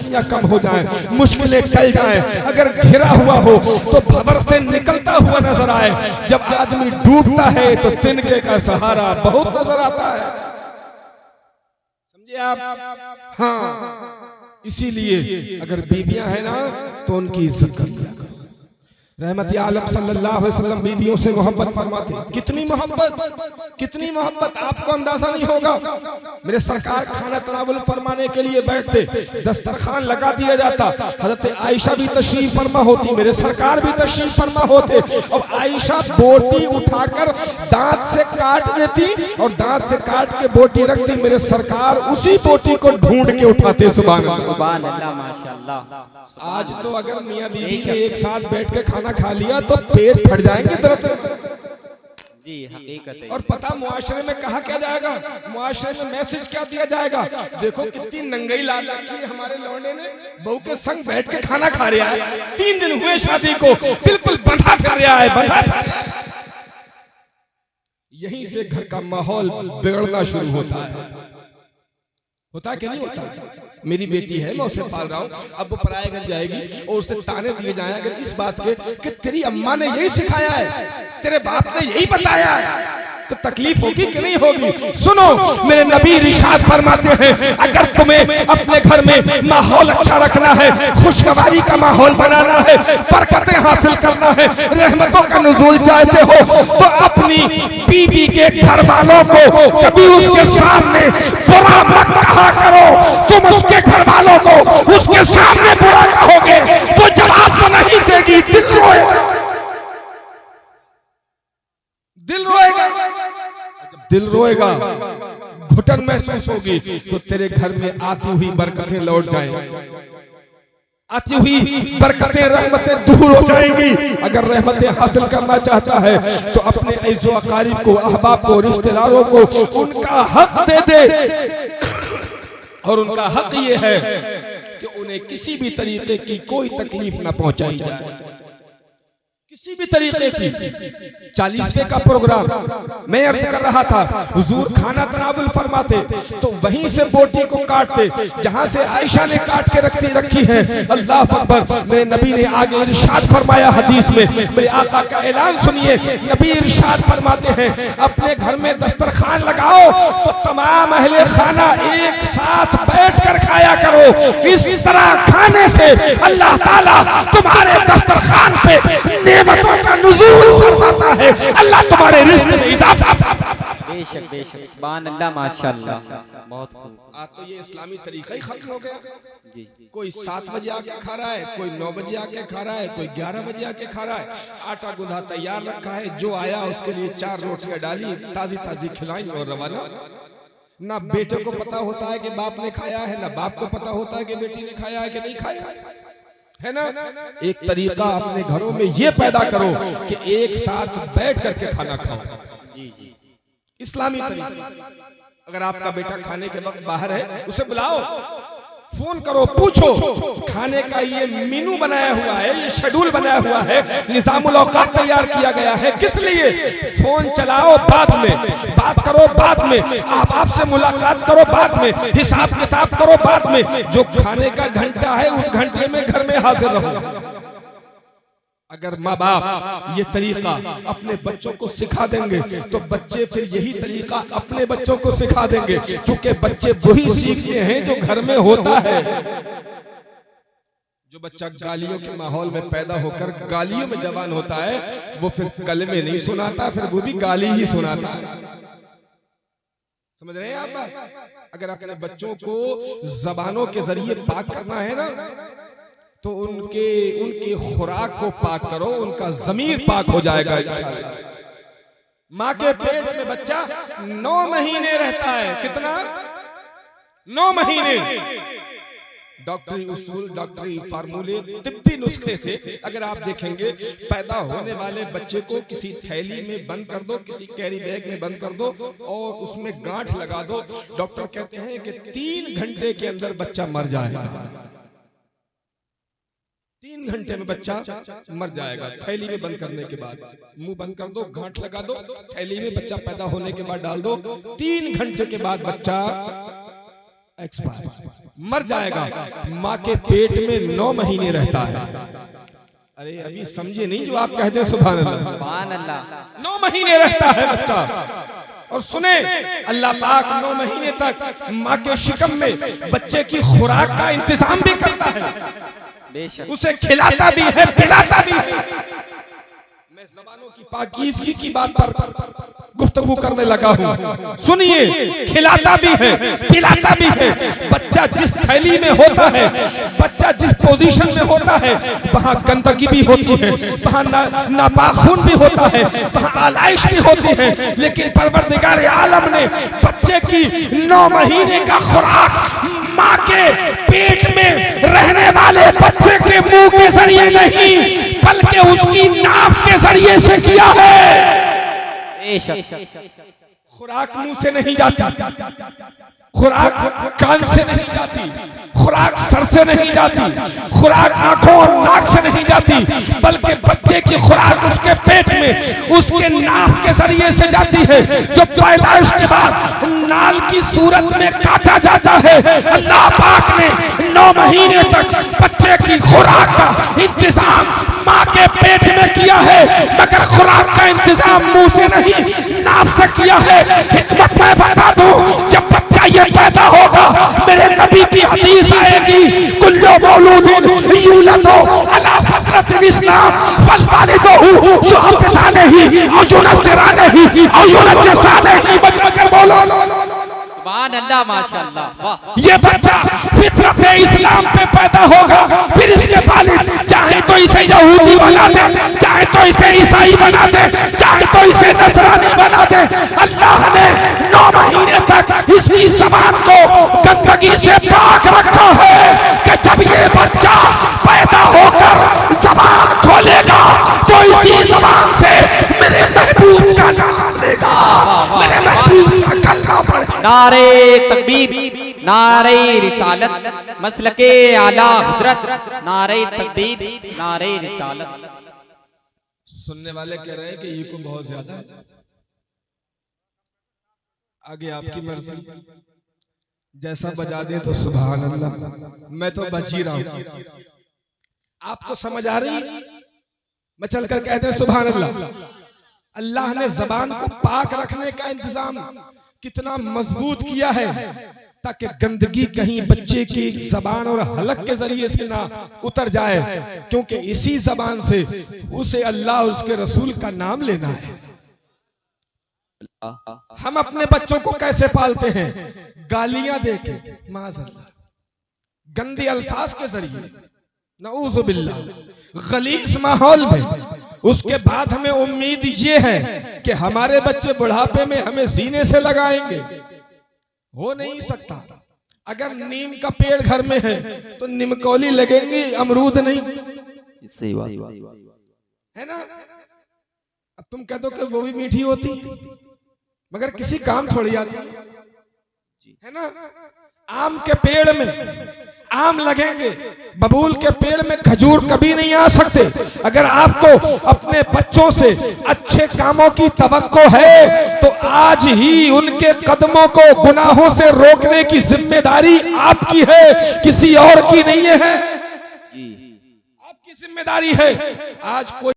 परेशानियां कम हो जाएं, मुश्किलें टल जाएं। अगर घिरा हुआ हो तो भंवर से निकलता हुआ नजर आए। जब आदमी डूबता है तो तिनके का सहारा बहुत नजर आता है। समझे आप? हाँ, इसीलिए अगर बीवियां हैं ना तो उनकी इज्जत कर लिया करो। रहमत आलम सल्लल्लाहु अलैहि वसल्लम बीवियों से मोहब्बत फरमाते। कितनी मोहब्बत, कितनी मोहब्बत, आपको अंदाजा नहीं होगा। मेरे सरकार खाना तनावुल फरमाने के लिए बैठते, दस्तरखान लगा दिया जाता, हजरत आयशा भी तशरीफ फरमा होती, मेरे सरकार भी तशरीफ फरमा होते, और आयशा बोटी उठाकर दांत से काट देती और दांत से काट के बोटी रखती, मेरे सरकार उसी बोटी को ढूंढ के उठाते। सुभान अल्लाह, माशाअल्लाह। आज तो अगर मियां बीवी ने एक साथ बैठ के खाना खा लिया तो पेट फट जाएंगे दर्द जी, हकीकत है। और पता मुआशरे में कहा क्या जाएगा, मुआशरे में मैसेज क्या दिया जाएगा, देखो कितनी नंगई लाल रखी है हमारे लौंडे ने, बहू के संग बैठ के खाना खा रहा है, 3 दिन हुए शादी को, बिल्कुल बंधा कर रहा है, बंधा कर रहा है। यहीं से घर का माहौल बिगड़ना शुरू होता है कि नहीं होता? मेरी बेटी है, मैं उसे पाल रहा हूँ, अब वो पराये घर जाएगी और उसे ताने दिए जाए अगर इस बात के कि तेरी अम्मा ने यही सिखाया है, तेरे बाप ने यही बताया है, तो तकलीफ होगी कि नहीं होगी? सुनो, मेरे नबी इरशाद फरमाते हैं, अगर तुम्हें अपने घर में माहौल अच्छा रखना है, खुशगवारी का माहौल बनाना है, बरकतें हासिल करना है, रहमतों का नुज़ूल चाहते हो, तो अपनी बीवी के घर वालों को कभी उसके सामने बुरा मत कहा करो। तुम उसके घर वालों को उसके सामने बुरा कहोगे, वो जवाब तो नहीं देगी, दिल रोएगा, दिल रोएगा, दिल रोएगा, घुटन महसूस होगी, तो तेरे घर में आती हुई बरकतें लौट जाएंगी, आती हुई बरकतें रहमतें दूर हो जाएंगी। अगर रहमतें हासिल करना चाहता है तो अपने अज़्ज़ो अक़ारिब को, अहबाब को, रिश्तेदारों को उनका हक दे दे। और उनका हक ये है कि उन्हें किसी भी तरीके की कोई तकलीफ ना पहुंचाई जाए, किसी भी तरीके की। 40वें का प्रोग्राम मैं अर्ज कर रहा था, हुजूर खाना तनावुल फरमाते तो वहीं से बोटी को काटते जहां से आयशा ने काट के रखी है। अल्लाह अकबर। मेरे नबी ने आगे इरशाद फरमाया हदीस में, मेरे आका का ऐलान सुनिए। नबी इरशाद फरमाते हैं, अपने घर में दस्तरखान लगाओ तो तमाम अहले खाना एक साथ बैठ कर खाया करो। इस तरह खाने से अल्लाह ताला तुम्हारे दस्तरखान पे नेमतों का नुज़ूल फरमाता है, अल्लाह तुम्हारे रिज़्क़ में इजाफा। बेशक बेशक, सुभान अल्लाह, माशाअल्लाह, बहुत खूब। आज तो ये इस्लामी तरीका ही खत्म हो गया जी। कोई 7 बजे आके खा रहा है, कोई 9 बजे आके खा रहा है, कोई 11 बजे आके खा रहा है। आटा गुंधा तैयार रखा है, जो आया उसके लिए 4 रोटियां डाली, ताजी ताजी खिलाई और रवाना। ना बेटे को पता होता है कि बाप ने खाया है, ना बाप को पता होता है कि बेटी ने खाया है कि नहीं खाया है ना। एक तरीका अपने घरों में ये पैदा करो कि एक साथ बैठ करके खाना खाओ जी जी, इस्लामी तरीका। अगर आपका बेटा खाने के वक्त बाहर है, उसे बुलाओ, फोन करो, पूछो। खाने का ये मेनू बनाया हुआ है, ये शेड्यूल बनाया हुआ है, निजामुल औकात तैयार किया गया है, किस लिए? फोन चलाओ बाद में, बात करो बाद में, आपसे मुलाकात करो बाद में, हिसाब किताब करो बाद में। जो खाने का घंटा है उस घंटे में घर में हाजिर रहो। अगर माँ बाप ये तरीका अपने बच्चों को सिखा देंगे तो बच्चे फिर यही तरीका अपने बच्चों को सिखा देंगे, क्योंकि बच्चे वही सीखते हैं जो घर में होता है। जो बच्चा गालियों के माहौल में पैदा होकर गालियों में जवान होता है, वो फिर कलमे नहीं सुनाता, फिर वो भी गाली ही सुनाता। समझ रहे हैं आप? अगर अपने बच्चों को जबानों के जरिए पाक करना है ना, तो उनके खुराक को पाक करो, उनका ज़मीर पाक हो जाएगा इंशाअल्लाह। माँ के पेट में बच्चा 9 महीने रहता है, कितना? 9 महीने। डॉक्टरी उसूल, डॉक्टरी फार्मूले, तिब्बी नुस्खे से अगर आप देखेंगे, पैदा होने वाले बच्चे को किसी थैली में बंद कर दो, किसी कैरी बैग में बंद कर दो और उसमें गांठ लगा दो। डॉक्टर कहते हैं कि 3 घंटे के अंदर बच्चा मर जाएगा। 3 घंटे में बच्चा मर जाएगा। थैली में बंद करने के बाद मुंह बंद कर दो, गांठ लगा दो, थैली में बच्चा पैदा होने के बाद डाल दो, 3 घंटे के बाद बच्चा एक्सपायर, मर जाएगा। माँ के पेट में 9 महीने रहता है। अरे अभी समझे नहीं जो आप कहते हैं, सुभान अल्लाह, सुभान अल्लाह। 9 महीने रहता है बच्चा। और सुने, अल्लाह पाक 9 महीने तक माँ के शिकम में बच्चे की खुराक का इंतजाम भी करता है, बेशक उसे खिलाता भी है, पिलाता भी है। मैं ज़बानों की पाकीज़गी की बात पर गुफ्तगू करने लगा हूँ। सुनिए, खिलाता भी है, पिलाता भी है। बच्चा जिस थैली में होता है, बच्चा जिस पोजीशन में होता है, वहाँ गंदगी भी होती है, वहाँ नापाखून भी होता है, वहाँ आलाइश भी होती है। लेकिन परवरदिगार आलम ने बच्चे की 9 महीने का खुराक माँ के पेट में रहने वाले बच्चे के मुंह के जरिए नहीं, बल्कि उसकी नाक के जरिए से किया है। खुराक मुंह से नहीं जाती, खुराक कान से नहीं जाती, खुराक सर से नहीं जाती, खुराक आंखों और नाक से नहीं जाती, बल्कि बच्चे की खुराक उसके पेट में, उसके नाक के जरिए से जाती है, जो पैदाइश के बाद नाल की सूरत में काटा जाता है। अल्लाह पाक ने 9 महीने तक बच्चे की खुराक का इंतजाम माँ के पेट में किया है, मगर खुराक का इंतजाम मुंह से नहीं, नाक से किया है। हिकमत मैं बता दूं, जब बच्चा ये पैदा होगा, मेरे नबी की हदीस आएगी, कुल्लु मौलूदिन यूलदु अला फतरतिल इस्लाम फलवालिदुहु युहब्बितानिही औ युनस्सिरानिही औ युनज्जिसानिही। बचा कर बोलो सुभान अल्लाह, माशाअल्लाह, वाह। ये बच्चा फितरत इस्लाम पे पैदा होगा, फिर इसके वालिद चाहे तो इसे यहूदी बना दे, चाहे तो इसे ईसाई बना दे, चाहे तो इसे नसरानी बना दे। अल्लाह ने 9 महीने तक इसकी ज़बान को गंदगी से पाक रखा है कि जब ये बच्चा पैदा होकर ज़बान खोलेगा तो इसी ज़बान से मेरे महबूब का नाम लेगा, मेरे महबूब का कलमा पढ़ेगा। नारे तकबीर, नारे रिसालत, मसलके आला हजरत, नारे तकबीर, नारे रिसालत। सुनने वाले कह रहे हैं कि ये को बहुत ज्यादा है, आगे आपकी मर्जी, जैसा बजा दे तो सुभान अल्लाह। मैं तो बच ही रहा हूं, आपको समझ आ रही? मैं चलकर कहते हैं सुभान अल्लाह। अल्लाह ने जबान को पाक रखने का इंतजाम कितना मजबूत किया है ताकि गंदगी कहीं बच्चे की जबान और हलक के जरिए से ना उतर जाए, क्योंकि इसी जबान से उसे अल्लाह और उसके रसूल का नाम लेना है। हम अपने बच्चों को कैसे पालते हैं? गालियां देके, माज़अल्लाह, गंदे अल्फाज के जरिए, नऊज़ु बिल्लाह, गलीज़ माहौल में। उसके बाद हमें उम्मीद ये है कि हमारे बच्चे बुढ़ापे में हमें सीने से लगाएंगे। हो नहीं सकता। अगर नीम का पेड़ घर में है तो निमकौली लगेंगी, अमरूद नहीं। सही बात है ना? अब तुम कह दो कि वो भी मीठी होती मगर किसी काम थोड़ी आती है ना? आम के पेड़ में आम लगेंगे, बबूल के पेड़ में खजूर कभी नहीं आ सकते। अगर आपको अपने बच्चों से अच्छे कामों की तवक्को है तो आज ही उनके कदमों को गुनाहों से रोकने की जिम्मेदारी आपकी है, किसी और की नहीं है। आपकी जिम्मेदारी है। आज कोई